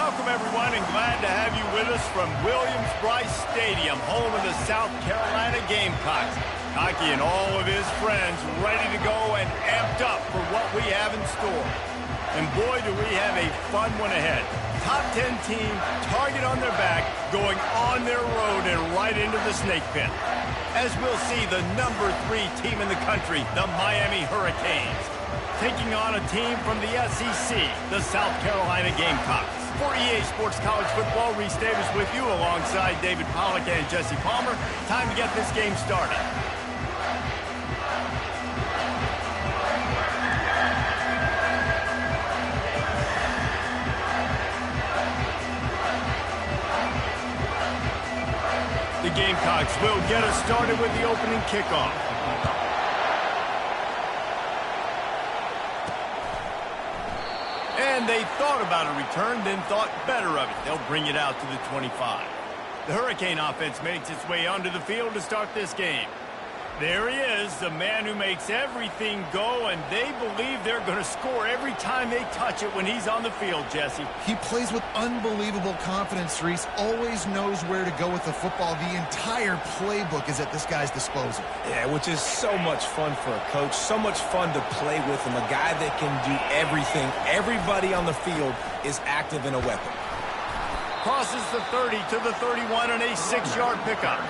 Welcome, everyone, and glad to have you with us from Williams-Brice Stadium, home of the South Carolina Gamecocks. Hockey and all of his friends ready to go and amped up for what we have in store. And boy, do we have a fun one ahead. Top 10 team, target on their back, going on their road and right into the snake pit. As we'll see, the number 3 team in the country, the Miami Hurricanes, taking on a team from the SEC, the South Carolina Gamecocks. For EA Sports College Football, Reese Davis with you alongside David Pollack and Jesse Palmer. Time to get this game started. The Gamecocks will get us started with the opening kickoff. And they thought about a return, then thought better of it. They'll bring it out to the 25. The Hurricane offense makes its way onto the field to start this game. There he is, the man who makes everything go, and they believe they're going to score every time they touch it when he's on the field, Jesse. He plays with unbelievable confidence, Reese. Always knows where to go with the football. The entire playbook is at this guy's disposal. Yeah, which is so much fun for a coach, so much fun to play with him, a guy that can do everything. Everybody on the field is active in a weapon. Crosses the 30 to the 31 on a 6-yard pickup.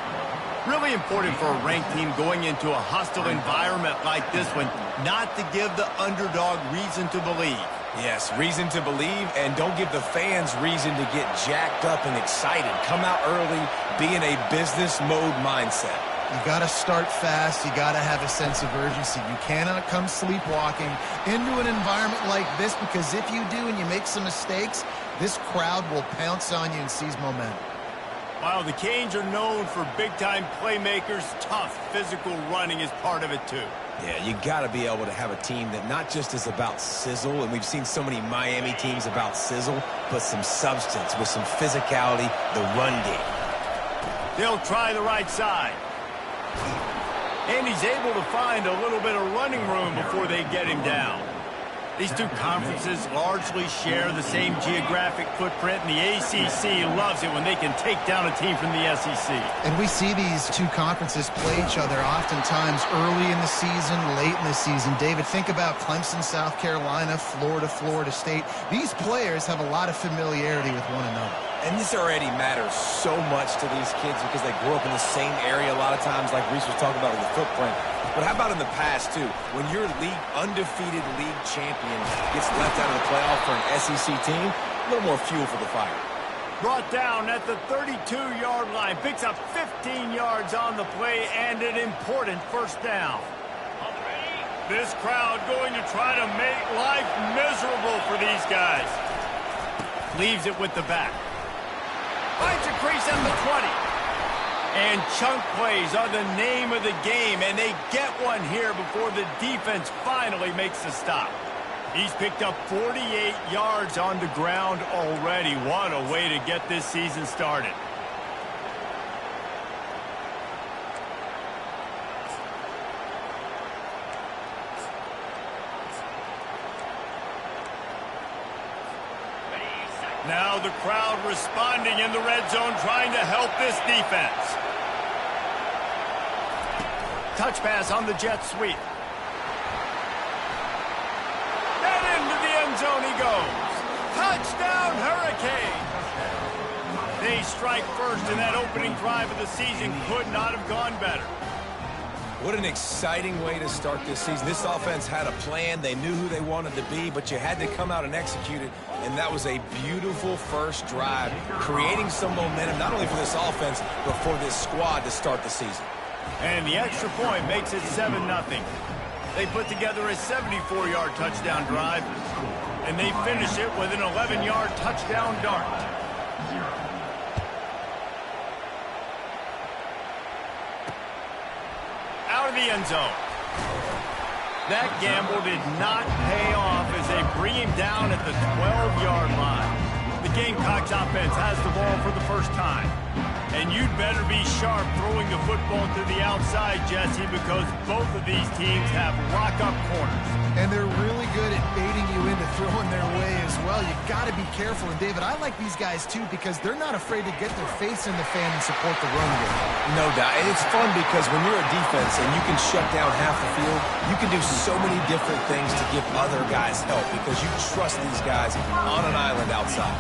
Really important for a ranked team going into a hostile environment like this one, not to give the underdog reason to believe. Yes, reason to believe, and don't give the fans reason to get jacked up and excited. Come out early, be in a business mode mindset. You got to start fast. You got to have a sense of urgency. You cannot come sleepwalking into an environment like this, because if you do and you make some mistakes, this crowd will pounce on you and seize momentum. While the Canes are known for big-time playmakers, tough physical running is part of it, too. Yeah, you got to be able to have a team that not just is about sizzle, and we've seen so many Miami teams about sizzle, but some substance with some physicality, the run game. They'll try the right side. And he's able to find a little bit of running room before they get him down. These two conferences largely share the same geographic footprint, and the ACC loves it when they can take down a team from the SEC. And we see these two conferences play each other oftentimes early in the season, late in the season. David, think about Clemson, South Carolina, Florida, Florida State. These players have a lot of familiarity with one another. And this already matters so much to these kids because they grew up in the same area a lot of times, like Reese was talking about with the footprint. But how about in the past, too? When your undefeated league champion gets left out of the playoff for an SEC team, a little more fuel for the fire. Brought down at the 32-yard line. Picks up 15 yards on the play and an important first down. This crowd going to try to make life miserable for these guys. Leaves it with the back. Finds a crease at the 20. And chunk plays are the name of the game, and they get one here before the defense finally makes the stop. He's picked up 48 yards on the ground already. What a way to get this season started. Now the crowd responding in the red zone, trying to help this defense. Touch pass on the jet sweep. And into the end zone he goes. Touchdown, Hurricane! They strike first, and that opening drive of the season could not have gone better. What an exciting way to start this season. This offense had a plan. They knew who they wanted to be, but you had to come out and execute it, and that was a beautiful first drive, creating some momentum, not only for this offense, but for this squad to start the season. And the extra point makes it 7-0. They put together a 74-yard touchdown drive, and they finish it with an 11-yard touchdown dart. Out of the end zone. That gamble did not pay off as they bring him down at the 12-yard line. The Gamecocks offense has the ball for the first time. And you'd better be sharp throwing the football to the outside, Jesse, because both of these teams have lock-up corners. And they're really good at baiting you into throwing their way as well. You got to be careful. And, David, I like these guys, too, because they're not afraid to get their face in the fan and support the run game. No doubt. And it's fun because when you're a defense and you can shut down half the field, you can do so many different things to give other guys help because you trust these guys on an island outside.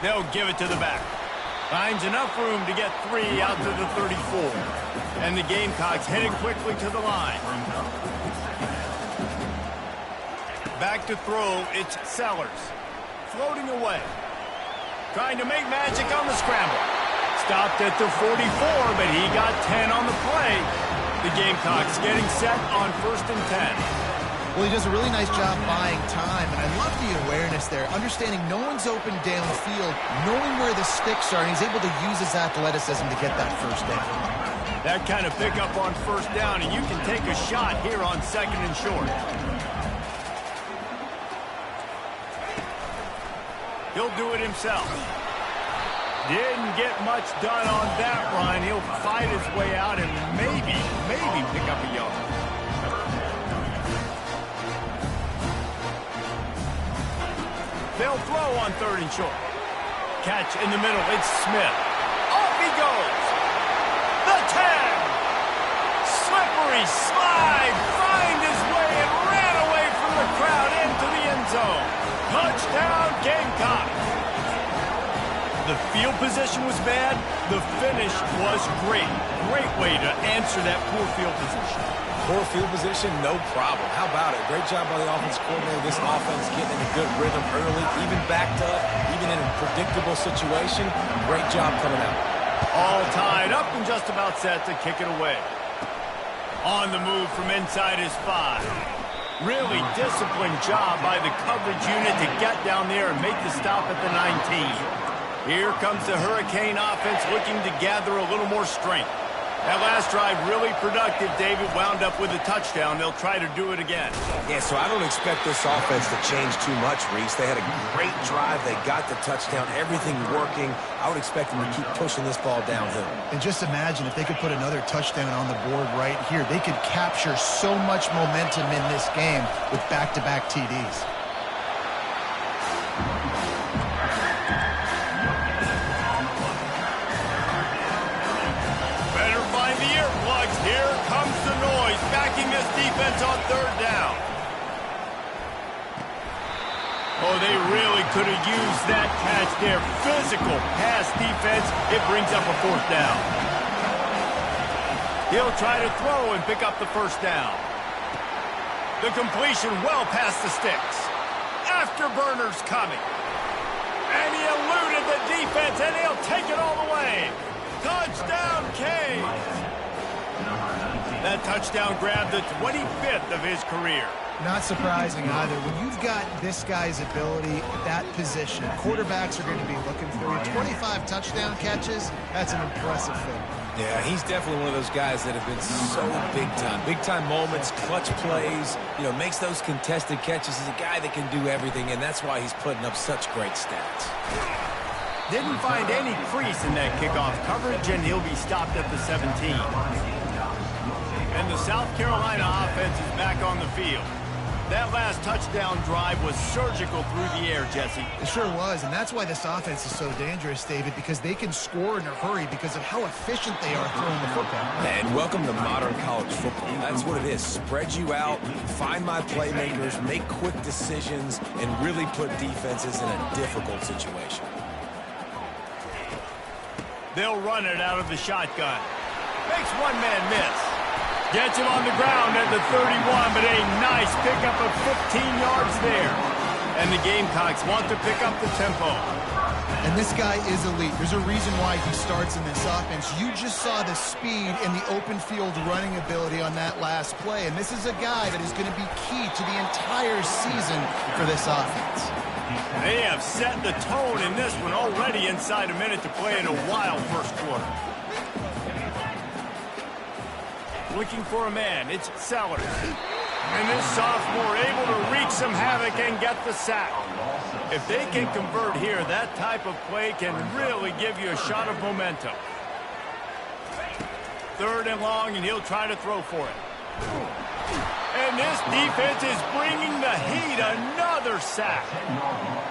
They'll give it to the back. Finds enough room to get 3 out to the 34. And the Gamecocks headed quickly to the line. Back to throw, it's Sellers. Floating away. Trying to make magic on the scramble. Stopped at the 44, but he got 10 on the play. The Gamecocks getting set on 1st and 10. Well, he does a really nice job buying time, and I love the awareness there, understanding no one's open downfield, knowing where the sticks are, and he's able to use his athleticism to get that first down. That kind of pickup on 1st down, and you can take a shot here on 2nd and short. He'll do it himself. Didn't get much done on that run. He'll fight his way out and maybe pick up a yard. They'll throw on 3rd and short. Catch in the middle. It's Smith. Off he goes. The 10. Slippery slide. Find his way and ran away from the crowd into the end zone. Touchdown, Gamecocks. The field position was bad. The finish was great. Great way to answer that poor field position. Poor field position, no problem. How about it? Great job by the offense coordinator. This offense getting in a good rhythm early, even backed up, even in a predictable situation. Great job coming out. All tied up and just about set to kick it away. On the move from inside his 5. Really disciplined job by the coverage unit to get down there and make the stop at the 19. Here comes the Hurricane offense looking to gather a little more strength. That last drive really productive. David wound up with a touchdown. They'll try to do it again. Yeah, so I don't expect this offense to change too much, Reese. They had a great drive. They got the touchdown. Everything working. I would expect them to keep pushing this ball downhill. And just imagine if they could put another touchdown on the board right here. They could capture so much momentum in this game with back-to-back TDs. Here comes the noise, backing this defense on 3rd down. Oh, they really could have used that catch there. Physical pass defense. It brings up a 4th down. He'll try to throw and pick up the 1st down. The completion well past the sticks. Afterburner's coming. And he eluded the defense, and he'll take it all the way. Touchdown, Canes. That touchdown grabbed the 25th of his career. Not surprising either. When you've got this guy's ability at that position, quarterbacks are going to be looking for you. 25 touchdown catches, that's an impressive thing. Yeah, he's definitely one of those guys that have been so big time. Big time moments, clutch plays, makes those contested catches. He's a guy that can do everything, and that's why he's putting up such great stats. Didn't find any crease in that kickoff coverage, and he'll be stopped at the 17. And the South Carolina offense is back on the field. That last touchdown drive was surgical through the air, Jesse. It sure was, and that's why this offense is so dangerous, David, because they can score in a hurry because of how efficient they are throwing the football. And welcome to modern college football. That's what it is. Spread you out, find my playmakers, make quick decisions, and really put defenses in a difficult situation. They'll run it out of the shotgun. Makes one man miss. Gets him on the ground at the 31, but a nice pickup of 15 yards there. And the Gamecocks want to pick up the tempo. And this guy is elite. There's a reason why he starts in this offense. You just saw the speed and the open field running ability on that last play. And this is a guy that is going to be key to the entire season for this offense. They have set the tone in this one already inside a minute to play in a wild first quarter. Looking for a man, it's Sellers. And this sophomore able to wreak some havoc and get the sack. If they can convert here, that type of play can really give you a shot of momentum. 3rd and long, and he'll try to throw for it. And this defense is bringing the heat. Another sack.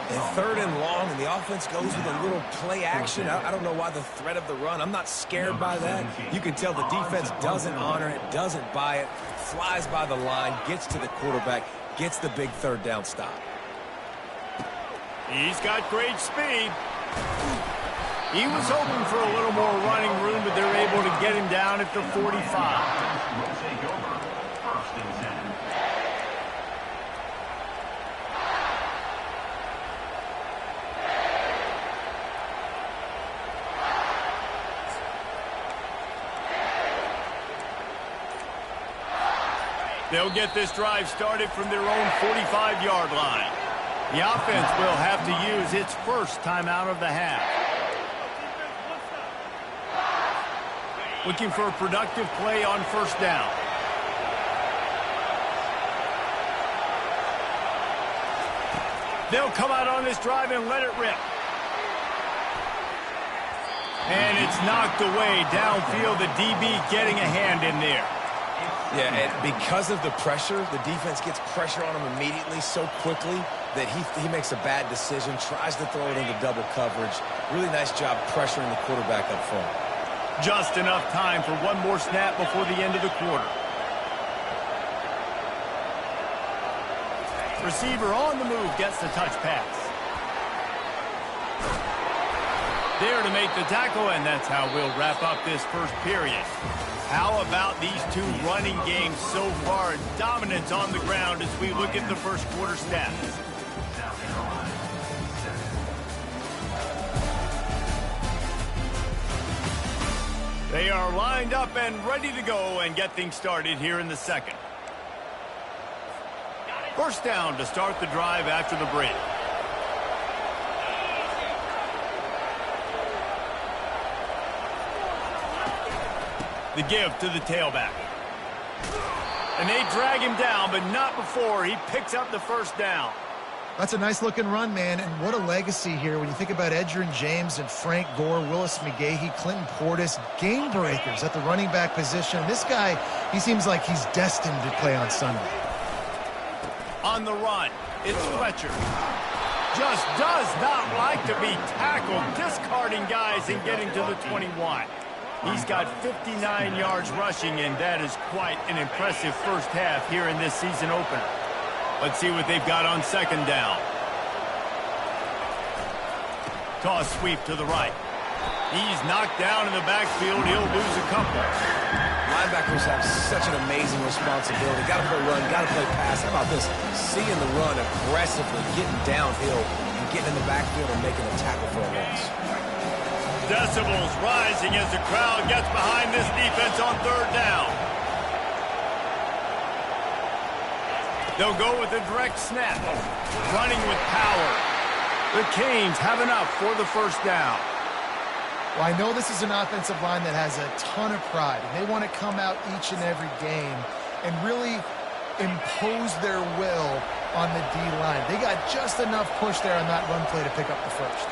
And 3rd and long, and the offense goes with a little play action. I don't know why the threat of the run. I'm not scared by that. You can tell the defense doesn't honor it, doesn't buy it, flies by the line, gets to the quarterback, gets the big 3rd down stop. He's got great speed. He was hoping for a little more running room, but they're able to get him down at the 45. They'll get this drive started from their own 45-yard line. The offense will have to use its first timeout of the half. Looking for a productive play on 1st down. They'll come out on this drive and let it rip. And it's knocked away downfield. The DB getting a hand in there. Yeah, and because of the pressure, the defense gets pressure on him immediately so quickly that he makes a bad decision, tries to throw it into double coverage. Really nice job pressuring the quarterback up front. Just enough time for one more snap before the end of the quarter. Receiver on the move gets the touch pass. There to make the tackle, and that's how we'll wrap up this first period. How about these two running games so far? Dominance on the ground as we look at the first quarter stats. They are lined up and ready to go and get things started here in the second. 1st down to start the drive after the break. The give to the tailback. And they drag him down, but not before he picks up the 1st down. That's a nice-looking run, man, and what a legacy here when you think about Edgerrin James and Frank Gore, Willis McGahee, Clinton Portis, game breakers at the running back position. This guy, he seems like he's destined to play on Sunday. On the run, it's Fletcher. Just does not like to be tackled, discarding guys and getting to the 21. He's got 59 yards rushing, and that is quite an impressive first half here in this season opener. Let's see what they've got on 2nd down. Toss sweep to the right. He's knocked down in the backfield. He'll lose a couple. Linebackers have such an amazing responsibility. Got to play run, got to play pass. How about this? Seeing the run aggressively, getting downhill, and getting in the backfield and making a tackle for a loss. Decibels rising as the crowd gets behind this defense on 3rd down. They'll go with a direct snap. Running with power. The Canes have enough for the 1st down. Well, I know this is an offensive line that has a ton of pride, and they want to come out each and every game and really impose their will on the D-line. They got just enough push there on that run play to pick up the 1st.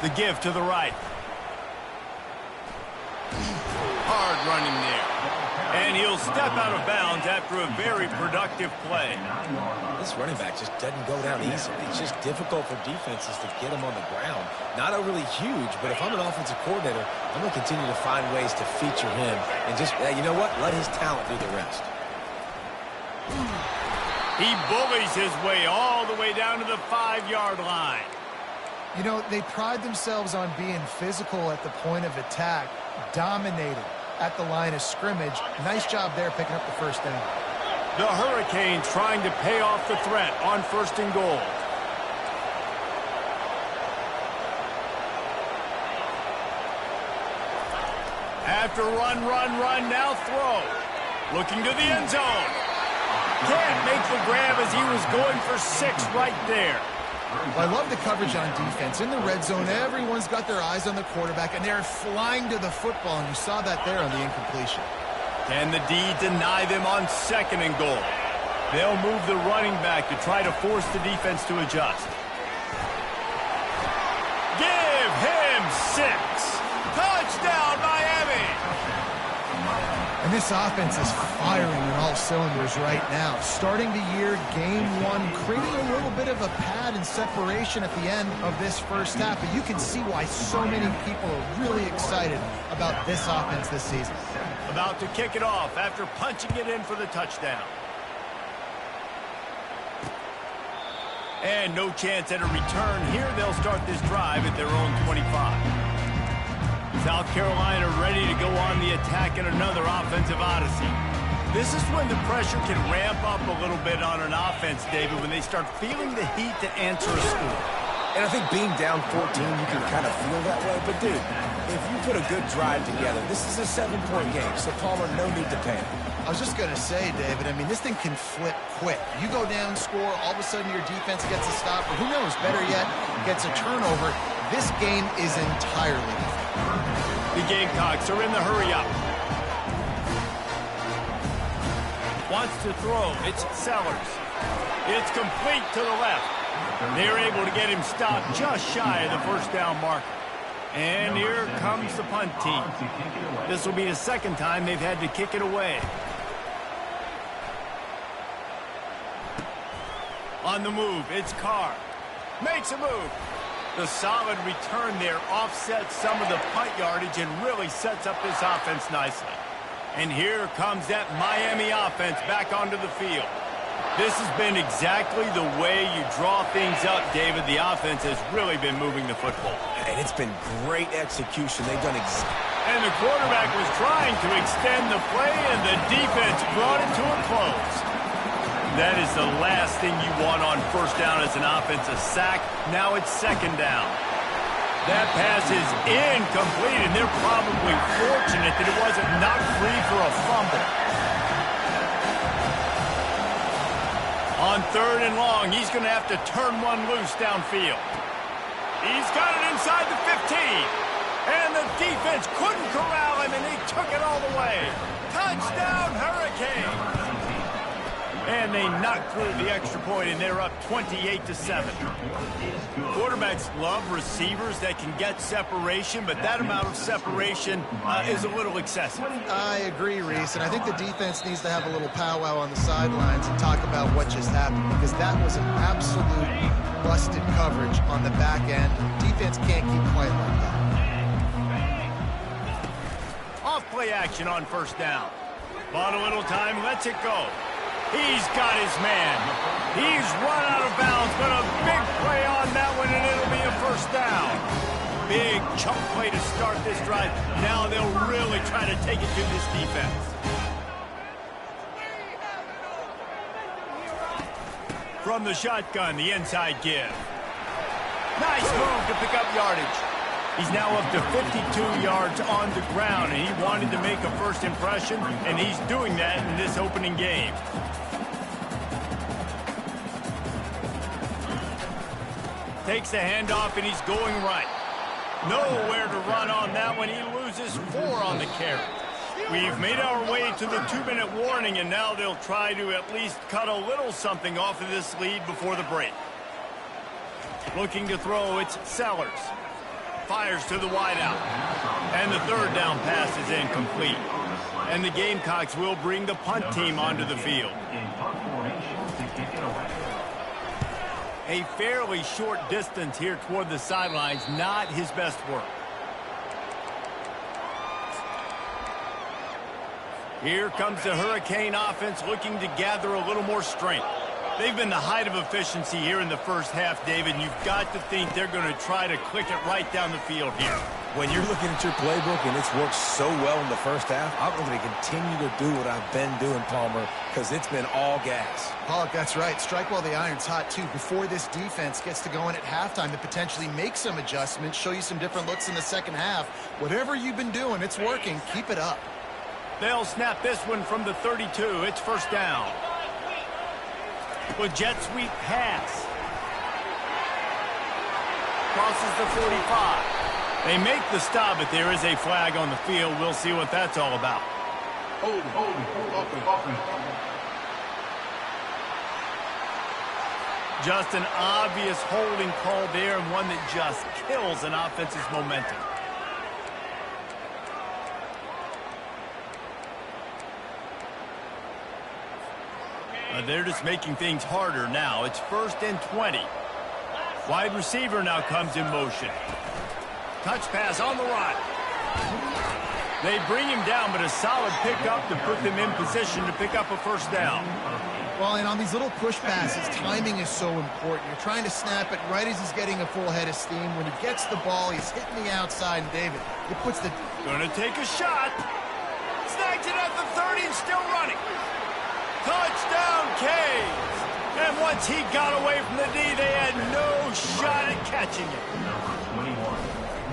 The give to the right. Hard running there. And he'll step out of bounds after a very productive play. This running back just doesn't go down easy. It's just difficult for defenses to get him on the ground. Not overly huge, but if I'm an offensive coordinator, I'm going to continue to find ways to feature him and just, you know what, let his talent do the rest. He bullies his way all the way down to the 5-yard line. You know, they pride themselves on being physical at the point of attack, dominating at the line of scrimmage. Nice job there picking up the 1st down. The Hurricanes trying to pay off the threat on 1st and goal. After run, now throw. Looking to the end zone. Can't make the grab as he was going for 6 right there. Well, I love the coverage on defense. In the red zone, everyone's got their eyes on the quarterback, and they're flying to the football, and you saw that there on the incompletion. Can the D deny them on 2nd and goal? They'll move the running back to try to force the defense to adjust. Give him 6. Touchdown, Miami! And this offense is firing on all cylinders right now. Starting the year, game 1, creating a little bit of a pad and separation at the end of this first half. But you can see why so many people are really excited about this offense this season. About to kick it off after punching it in for the touchdown. And no chance at a return here. They'll start this drive at their own 25. South Carolina ready to go on the attack in another offensive odyssey. This is when the pressure can ramp up a little bit on an offense, David, when they start feeling the heat to answer a score. And I think being down 14, you can kind of feel that way. But, dude, if you put a good drive together, this is a 7-point game, so Palmer, no need to panic. I was just going to say, David, I mean, this thing can flip quick. You go down, score, all of a sudden your defense gets a stop, or who knows, better yet, gets a turnover. This game is entirely different. The Gamecocks are in the hurry-up. Wants to throw. It's Sellers. It's complete to the left. They're able to get him stopped just shy of the first down marker. And here comes the punt team. This will be the second time they've had to kick it away. On the move, it's Carr. Makes a move. The solid return there offsets some of the punt yardage and really sets up this offense nicely. And here comes that Miami offense back onto the field. This has been exactly the way you draw things up, David. The offense has really been moving the football. And it's been great execution. They've done And the quarterback was trying to extend the play, and the defense brought it to a close. That is the last thing you want on first down as an offense, a sack. Now it's second down. That pass is incomplete, and they're probably fortunate that it wasn't knocked free for a fumble. On 3rd and long, he's going to have to turn one loose downfield. He's got it inside the 15. And the defense couldn't corral him, and they took it all the way. Touchdown, Hurricane! And they knocked through the extra point, and they're up 28-7. Quarterbacks love receivers that can get separation, but that amount of separation is a little excessive. I agree, Reese, and I think the defense needs to have a little powwow on the sidelines and talk about what just happened, because that was an absolute busted coverage on the back end. Defense can't keep playing like that. Off play action on first down. Bought a little time, lets it go. He's got his man. He's run out of bounds, but a big play on that one, and it'll be a first down. Big chunk play to start this drive. Now they'll really try to take it to this defense. From the shotgun, the inside give. Nice move to pick up yardage. He's now up to 52 yards on the ground, and he wanted to make a first impression, and he's doing that in this opening game. Takes the handoff, and he's going right. Nowhere to run on that one. He loses 4 on the carry. We've made our way to the 2-minute warning, and now they'll try to at least cut a little something off of this lead before the break. Looking to throw, it's Sellers. Fires to the wideout. And the 3rd down pass is incomplete. And the Gamecocks will bring the punt team onto the field. A fairly short distance here toward the sidelines, not his best work. Here comes the Hurricane offense looking to gather a little more strength. They've been the height of efficiency here in the first half, David, and you've got to think they're going to try to click it right down the field here. When you're looking at your playbook and it's worked so well in the first half, I'm going to continue to do what I've been doing, Palmer, because it's been all gas. Pollock, that's right. Strike while the iron's hot, too. Before this defense gets to go in at halftime to potentially make some adjustments, show you some different looks in the second half. Whatever you've been doing, it's working. Keep it up. They'll snap this one from the 32. It's first down. With jet sweep pass. Crosses the 45. They make the stop, but there is a flag on the field. We'll see what that's all about. Just an obvious holding call there, and one that just kills an offense's momentum. They're just making things harder now. It's 1st and 20. Wide receiver now comes in motion. Touch pass on the run. They bring him down, but a solid pickup to put them in position to pick up a first down. Well, and on these little push passes, timing is so important. You're trying to snap it right as he's getting a full head of steam. When he gets the ball, he's hitting the outside, and David, it puts the... Gonna take a shot. Snags it at the 30 and still running. Touchdown, Canes! And once he got away from the D, they had no shot at catching it.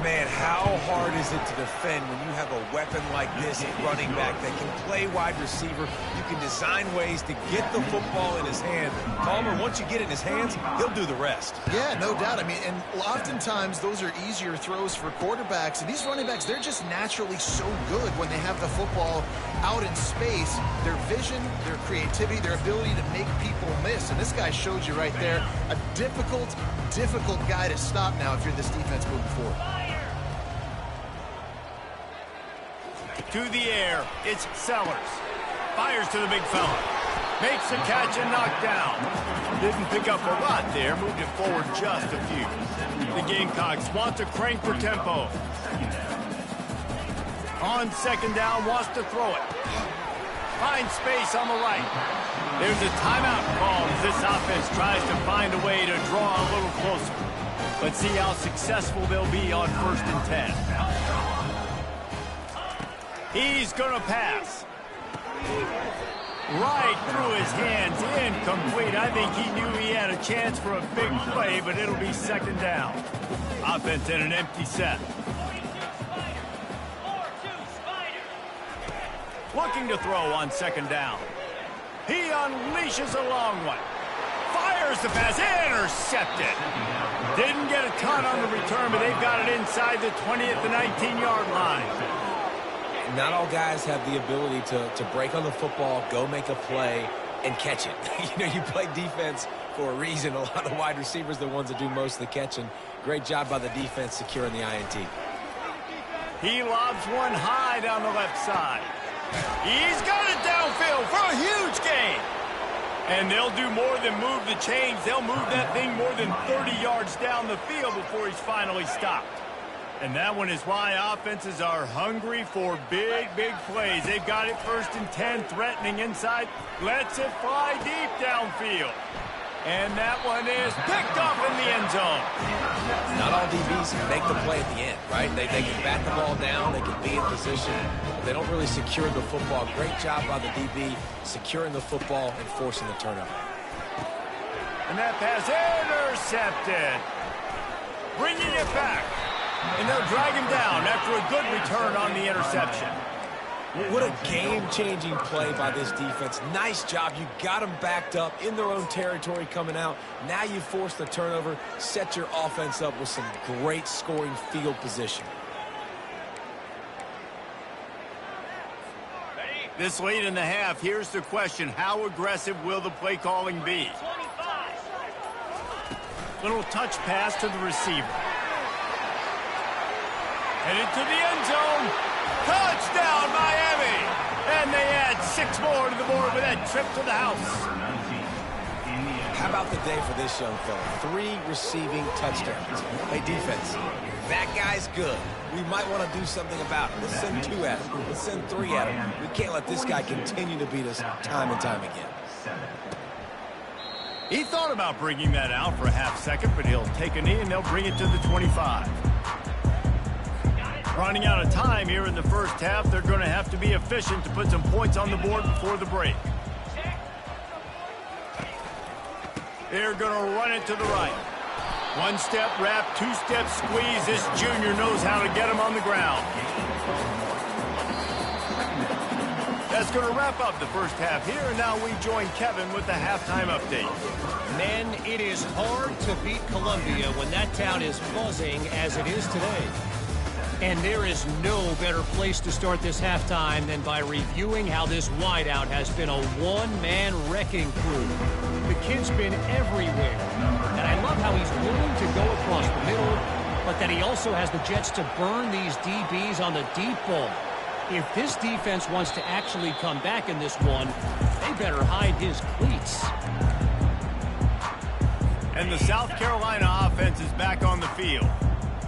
Man, how hard is it to defend when you have a weapon like this at running back that can play wide receiver? You can design ways to get the football in his hand. Palmer, once you get it in his hands, he'll do the rest. Yeah, no doubt. I mean, and oftentimes those are easier throws for quarterbacks. And these running backs, they're just naturally so good when they have the football out in space. Their vision, their creativity, their ability to make people miss. And this guy showed you right there, a difficult guy to stop now if you're this defense moving forward. To the air, it's Sellers. Fires to the big fella. Makes a catch and knocked down. Didn't pick up a lot there, moved it forward just a few. The Gamecocks want to crank for tempo. On 2nd down, wants to throw it. Finds space on the right. There's a timeout call as this offense tries to find a way to draw a little closer. Let's see how successful they'll be on 1st and 10. He's gonna pass. Right through his hands, incomplete. I think he knew he had a chance for a big play, but it'll be 2nd down. Offense in an empty set. Looking to throw on 2nd down. He unleashes a long one. Fires the pass, intercepted. Didn't get a ton on the return, but they've got it inside the 20 at the 19-yard line. Not all guys have the ability to break on the football, go make a play, and catch it. You know, you play defense for a reason. A lot of wide receivers are the ones that do most of the catching. Great job by the defense securing the INT. He lobs one high down the left side. He's got it downfield for a huge gain. And they'll do more than move the chains. They'll move that thing more than 30 yards down the field before he's finally stopped. And that one is why offenses are hungry for big plays. They've got it 1st and 10, threatening inside. Lets it fly deep downfield. And that one is picked off in the end zone. Not all DBs make the play at the end, right? They can bat the ball down, they can be in position, but they don't really secure the football. Great job by the DB securing the football and forcing the turnover. And that pass intercepted. Bringing it back. And they'll drag him down after a good return on the interception. What a game-changing play by this defense. Nice job. You got them backed up in their own territory coming out. Now you force the turnover, set your offense up with some great scoring field position. This late in the half, here's the question. How aggressive will the play calling be? Little touch pass to the receiver. Headed to the end zone. Touchdown, Miami! And they add 6 more to the board with that trip to the house. How about the day for this young fella? 3 receiving touchdowns. Hey, defense, that guy's good. We might want to do something about it. Let's send 2 at him. Let's send 3 at him. We can't let this guy continue to beat us time and time again. He thought about bringing that out for a half second, but he'll take a knee and they'll bring it to the 25. Running out of time here in the first half, they're going to have to be efficient to put some points on the board before the break. They're going to run it to the right. 1-step wrap, 2-step squeeze. This junior knows how to get him on the ground. That's going to wrap up the first half here, and now we join Kevin with the halftime update. Men, it is hard to beat Columbia when that town is buzzing as it is today. And there is no better place to start this halftime than by reviewing how this wideout has been a one-man wrecking crew. The kid's been everywhere. And I love how he's willing to go across the middle, but that he also has the jets to burn these DBs on the deep ball. If this defense wants to actually come back in this one, they better hide his cleats. And the South Carolina offense is back on the field.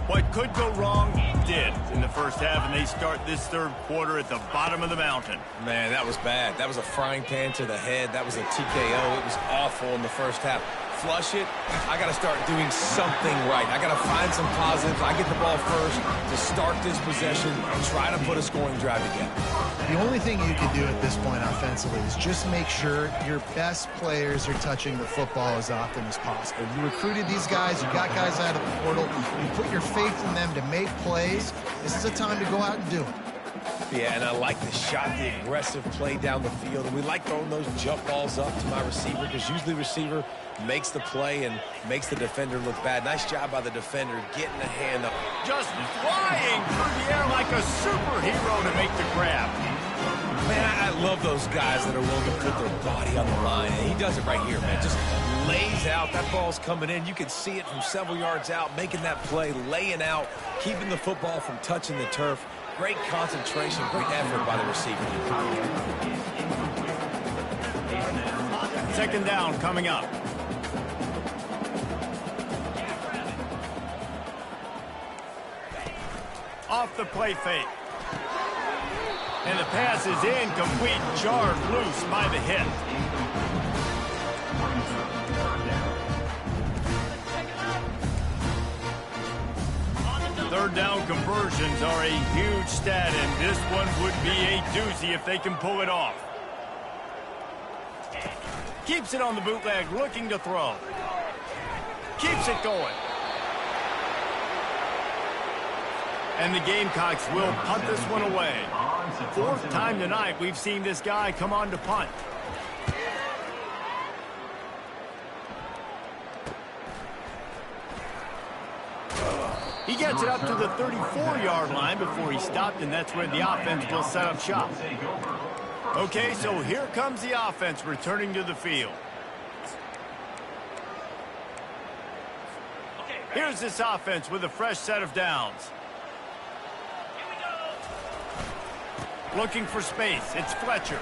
What could go wrong did in the first half, and they start this third quarter at the bottom of the mountain. Man, that was bad. That was a frying pan to the head. That was a TKO. It was awful in the first half. Flush it. I got to start doing something right. I got to find some positives. I get the ball first to start this possession and try to put a scoring drive together. The only thing you can do at this point offensively is just make sure your best players are touching the football as often as possible. You recruited these guys. You got guys out of the portal. You put your faith in them to make plays. This is a time to go out and do it. Yeah, and I like the shot, the aggressive play down the field. And we like throwing those jump balls up to my receiver because usually the receiver makes the play and makes the defender look bad. Nice job by the defender getting a hand up. Just flying through the air like a superhero to make the grab. Man, I love those guys that are willing to put their body on the line. And he does it right here, man. Just lays out. That ball's coming in. You can see it from several yards out, making that play, laying out, keeping the football from touching the turf. Great concentration, great effort by the receiver. Second down coming up. Off the play fake. And the pass is incomplete, jarred loose by the hit. Third down conversions are a huge stat, and this one would be a doozy if they can pull it off. Keeps it on the bootleg, looking to throw. Keeps it going. And the Gamecocks will punt this one away. Fourth time tonight we've seen this guy come on to punt. He gets it up to the 34-yard line before he stopped, and that's where the offense will set up shop. Okay, so here comes the offense returning to the field. Here's this offense with a fresh set of downs. Looking for space. It's Fletcher.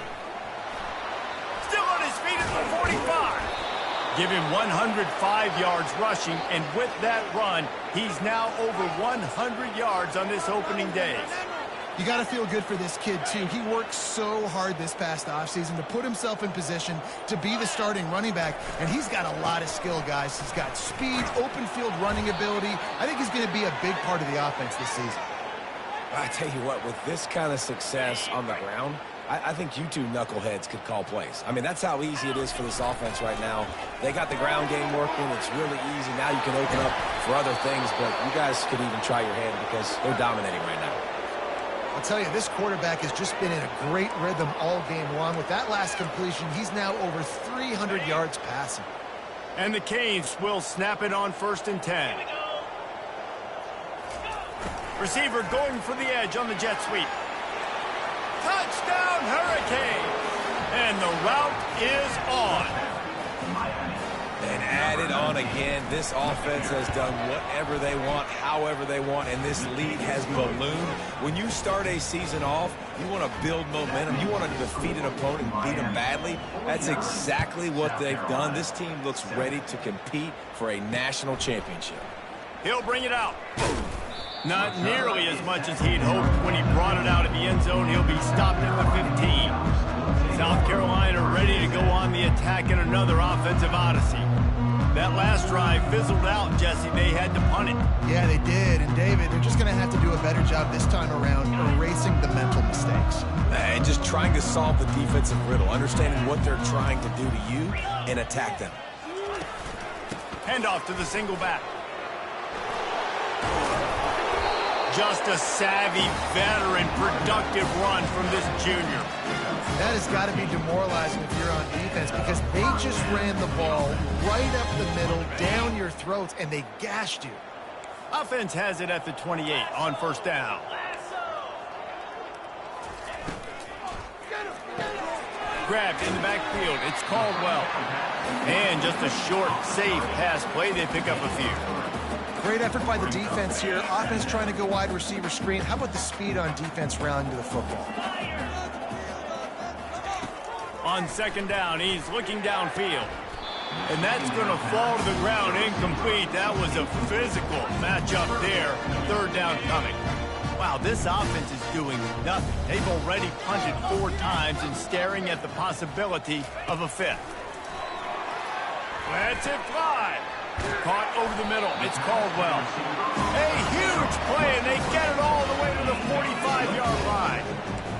Still on his feet at the 45. Give him 105 yards rushing, and with that run, he's now over 100 yards on this opening day. You got to feel good for this kid, too. He worked so hard this past offseason to put himself in position to be the starting running back, and he's got a lot of skill, guys. He's got speed, open field running ability. I think he's going to be a big part of the offense this season. I tell you what, with this kind of success on the ground, I think you two knuckleheads could call plays. I mean, that's how easy it is for this offense right now. They got the ground game working. It's really easy. Now you can open up for other things, but you guys could even try your hand because they're dominating right now. I'll tell you, this quarterback has just been in a great rhythm all game long. With that last completion, he's now over 300 yards passing. And the Canes will snap it on 1st and 10. Receiver going for the edge on the jet sweep. Touchdown, Hurricane! And the route is on. And added on again. This offense has done whatever they want, however they want, and this lead has ballooned. When you start a season off, you want to build momentum. You want to defeat an opponent and beat them badly. That's exactly what they've done. This team looks ready to compete for a national championship. He'll bring it out. Not nearly as much as he'd hoped when he brought it out of the end zone. He'll be stopped at the 15. South Carolina ready to go on the attack in another offensive odyssey. That last drive fizzled out, Jesse. They had to punt it. Yeah, they did. And, David, they're just going to have to do a better job this time around erasing the mental mistakes. And just trying to solve the defensive riddle, understanding what they're trying to do to you and attack them. Handoff to the single back. Just a savvy, veteran, productive run from this junior. That has got to be demoralizing if you're on defense because they just ran the ball right up the middle, down your throats, and they gashed you. Offense has it at the 28 on 1st down. grabbed in the backfield. It's Caldwell. And just a short, safe pass play. They pick up a few. Great effort by the defense here. Offense trying to go wide receiver screen. How about the speed on defense rounding to the football? On second down, he's looking downfield. And that's going to fall to the ground incomplete. That was a physical matchup there. Third down coming. Wow, this offense is doing nothing. They've already punted 4 times and staring at the possibility of a 5th. Lets it fly. Caught over the middle. It's Caldwell. A huge play, and they get it all the way to the 45-yard line.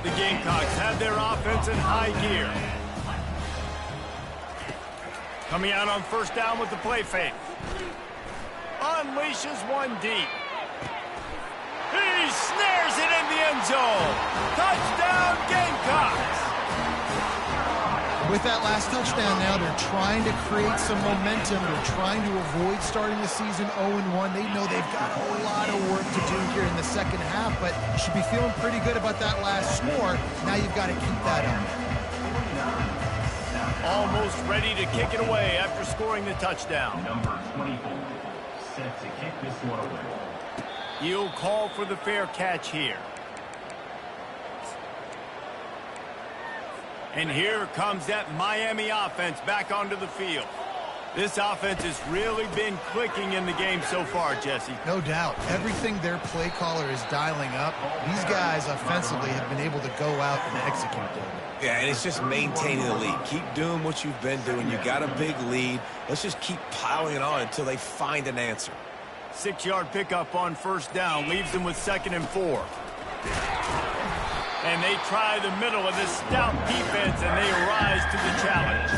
The Gamecocks have their offense in high gear. Coming out on first down with the play fake. Unleashes one deep. He snares it in the end zone. Touchdown, Gamecocks. With that last touchdown now, they're trying to create some momentum. They're trying to avoid starting the season 0-1. They know they've got a lot of work to do here in the second half, but you should be feeling pretty good about that last score. Now you've got to keep that up. Almost ready to kick it away after scoring the touchdown. Number 24, set to kick this one away. He'll call for the fair catch here. And here comes that Miami offense back onto the field. This offense has really been clicking in the game so far, Jesse. No doubt. Everything their play caller is dialing up, these guys offensively have been able to go out and execute them. Yeah, and it's just maintaining the lead. Keep doing what you've been doing. You got a big lead. Let's just keep piling it on until they find an answer. 6-yard pickup on first down leaves them with 2nd and 4. And they try the middle of this stout defense, and they rise to the challenge.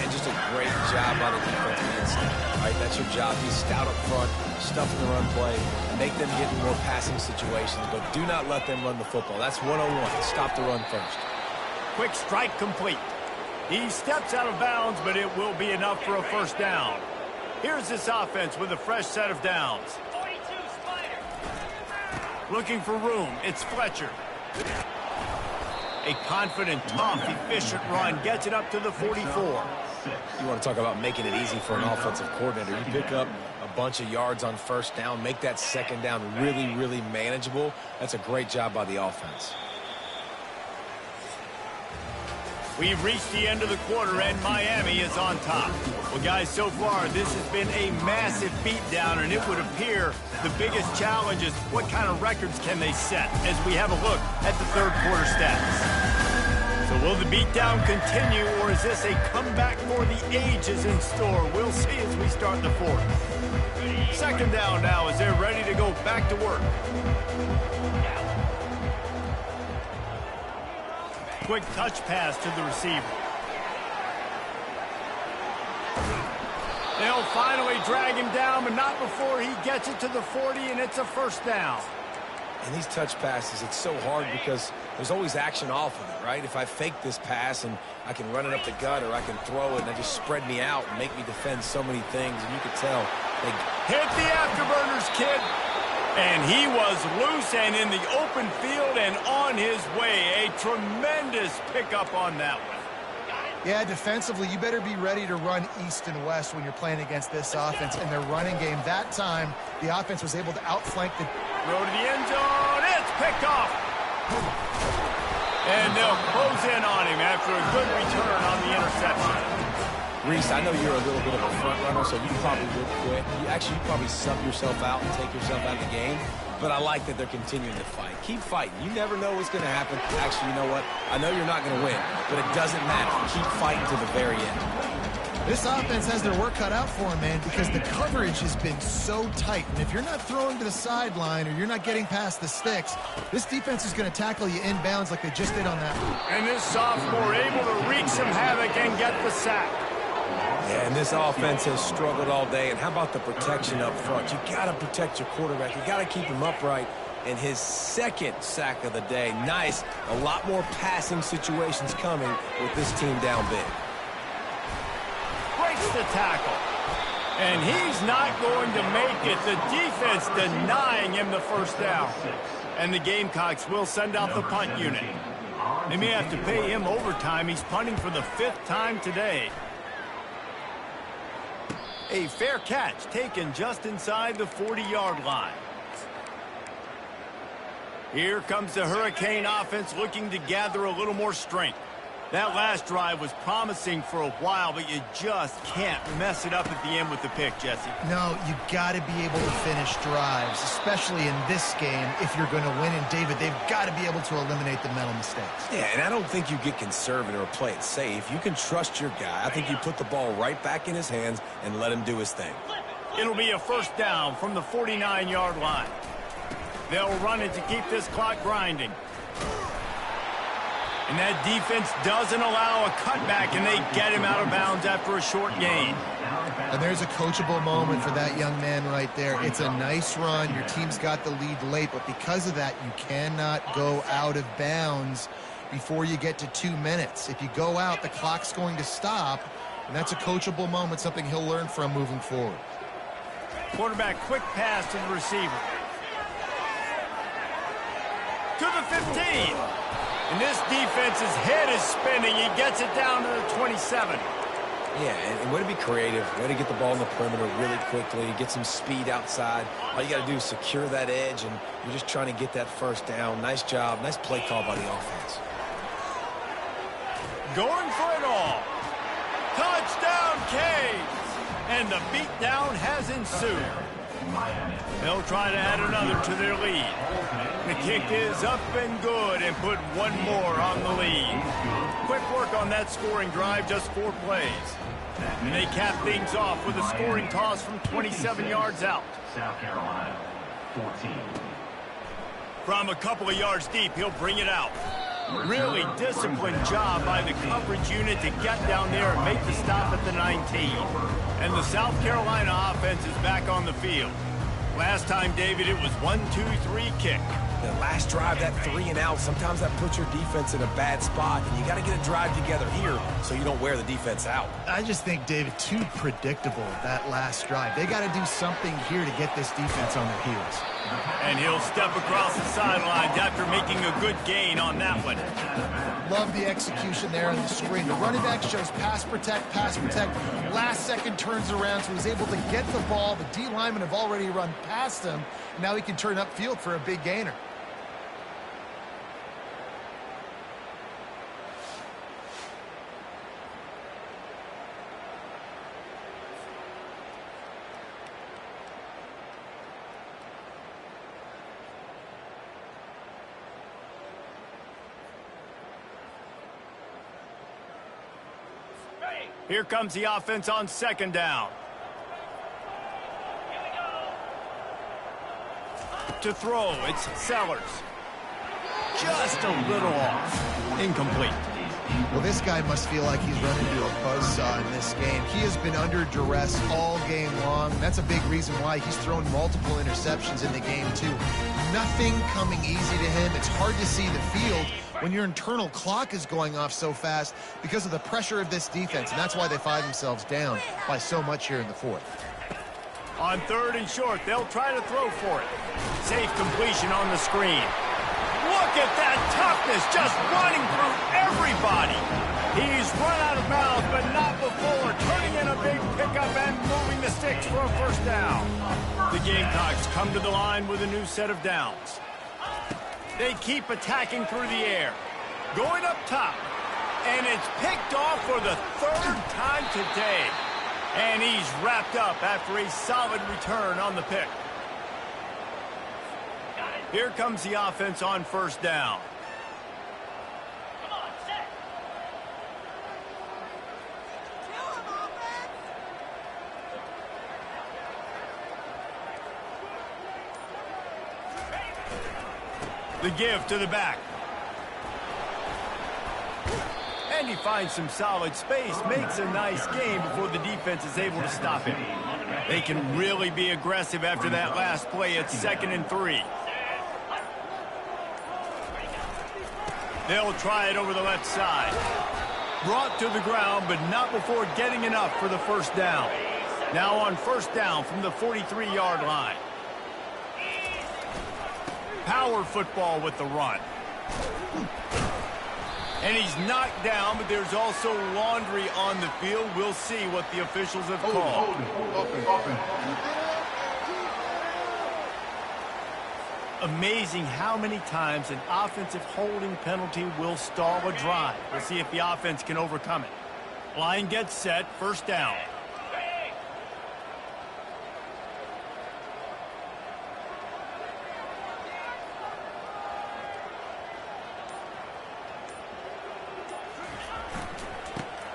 And just a great job by the defense being stout. Right, that's your job. Be stout up front, stuff in the run play, make them get in more passing situations, but do not let them run the football. That's 101. Stop the run first. Quick strike complete. He steps out of bounds, but it will be enough for a first down. Here's this offense with a fresh set of downs. 42 Spider. Looking for room. It's Fletcher. A confident, tough, efficient run gets it up to the 44. You want to talk about making it easy for an offensive coordinator. You pick up a bunch of yards on first down, make that second down really, really manageable. That's a great job by the offense. We've reached the end of the quarter, and Miami is on top. Well, guys, so far, this has been a massive beatdown, and it would appear the biggest challenge is what kind of records can they set as we have a look at the third quarter stats. So will the beatdown continue, or is this a comeback for the ages in store? We'll see as we start the fourth. Second down now as they're ready to go back to work. Quick touch pass to the receiver. They'll finally drag him down, but not before he gets it to the 40, and it's a first down. And these touch passes, it's so hard because there's always action off of it, right? If I fake this pass and I can run it up the gut or I can throw it and they just spread me out and make me defend so many things, and you can tell. Hit the afterburners, kid. And he was loose and in the open field and on his way. A tremendous pickup on that one. Yeah, defensively, you better be ready to run east and west when you're playing against this offense and their running game. That time, the offense was able to outflank the... Throw to the end zone. It's picked off. And they'll close in on him after a good return on the interception. Reese, I know you're a little bit of a front runner, so you probably would quit. You probably sub yourself out and take yourself out of the game. But I like that they're continuing to fight. Keep fighting. You never know what's going to happen. Actually, you know what? I know you're not going to win, but it doesn't matter. Keep fighting to the very end. This offense has their work cut out for them, man, because the coverage has been so tight. And if you're not throwing to the sideline or you're not getting past the sticks, this defense is going to tackle you inbounds like they just did on that one. And this sophomore able to wreak some havoc and get the sack. Yeah, and this offense has struggled all day. And how about the protection up front? You got to protect your quarterback. You got to keep him upright. And his second sack of the day. Nice. A lot more passing situations coming with this team down big. Breaks the tackle. And he's not going to make it. The defense denying him the first down. And the Gamecocks will send out the punt unit. They may have to pay him overtime. He's punting for the 5th time today. A fair catch taken just inside the 40-yard line. Here comes the Hurricane offense looking to gather a little more strength. That last drive was promising for a while, but you just can't mess it up at the end with the pick, Jesse. No, you got to be able to finish drives, especially in this game if you're going to win. And, David, they've got to be able to eliminate the mental mistakes. Yeah, and I don't think you get conservative or play it safe. You can trust your guy. I think you put the ball right back in his hands and let him do his thing. It'll be a 1st down from the 49-yard line. They'll run it to keep this clock grinding. And that defense doesn't allow a cutback, and they get him out of bounds after a short gain. And there's a coachable moment for that young man right there. It's a nice run. Your team's got the lead late, but because of that, you cannot go out of bounds before you get to 2 minutes. If you go out, the clock's going to stop, and that's a coachable moment, something he'll learn from moving forward. Quarterback, quick pass to the receiver. To the 15. And this defense's head is spinning. He gets it down to the 27. Yeah, and way to be creative, way to get the ball in the perimeter really quickly, get some speed outside. All you got to do is secure that edge, and you're just trying to get that 1st down. Nice job, nice play call by the offense. Going for it all. Touchdown, Canes! And the beatdown has ensued. They'll try to add another to their lead. The kick is up and good and put one more on the lead. Quick work on that scoring drive, just 4 plays. And they cap things off with a scoring toss from 27 yards out. South Carolina, 14. From a couple of yards deep, he'll bring it out. Really disciplined job by the coverage unit to get down there and make the stop at the 19. And the South Carolina offense is back on the field. Last time, David, it was 1-2-3 kick. The last drive, that 3 and out, sometimes that puts your defense in a bad spot, and you got to get a drive together here so you don't wear the defense out. I just think, David, too predictable, that last drive. They got to do something here to get this defense on their heels. And he'll step across the sidelines after making a good gain on that one. Love the execution there on the screen. The running back shows pass protect, pass protect. Last second turns around, so he's able to get the ball. The D linemen have already run past him. Now he can turn upfield for a big gainer. Here comes the offense on 2nd down. To throw, it's Sellers. Just a little off. Incomplete. Well, this guy must feel like he's run into a buzzsaw in this game. He has been under duress all game long. That's a big reason why he's thrown multiple interceptions in the game, too. Nothing coming easy to him. It's hard to see the field when your internal clock is going off so fast because of the pressure of this defense, and that's why they find themselves down by so much here in the 4th. On 3rd and short, they'll try to throw for it. Safe completion on the screen. Look at that toughness, just running through everybody. He's run out of bounds, but not before, turning in a big pickup and moving the sticks for a 1st down. The Gamecocks come to the line with a new set of downs. They keep attacking through the air. Going up top. And it's picked off for the 3rd time today. And he's wrapped up after a solid return on the pick. Here comes the offense on 1st down. The give to the back. And he finds some solid space, makes a nice game before the defense is able to stop him. They can really be aggressive after that last play at 2nd and 3. They'll try it over the left side. Brought to the ground, but not before getting enough for the 1st down. Now on 1st down from the 43-yard line. Power football with the run. And he's knocked down, but there's also laundry on the field. We'll see what the officials have called. Amazing how many times an offensive holding penalty will stall a drive. We'll see if the offense can overcome it. Line gets set, first down.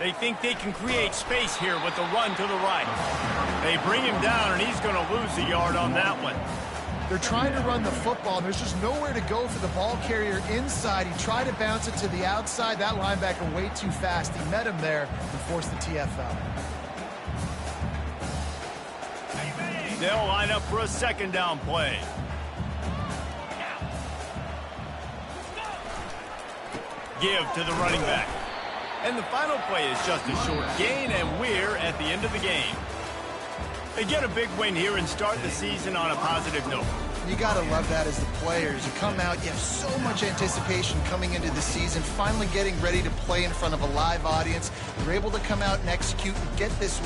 They think they can create space here with the run to the right. They bring him down, and he's going to lose a yard on that one. They're trying to run the football, and there's just nowhere to go for the ball carrier inside. He tried to bounce it to the outside. That linebacker way too fast. He met him there and forced the TFL. They'll line up for a second down play. Give to the running back. And the final play is just a short gain, and we're at the end of the game. They get a big win here and start the season on a positive note. You got to love that as the players. You come out, you have so much anticipation coming into the season, finally getting ready to play in front of a live audience. You're able to come out and execute and get this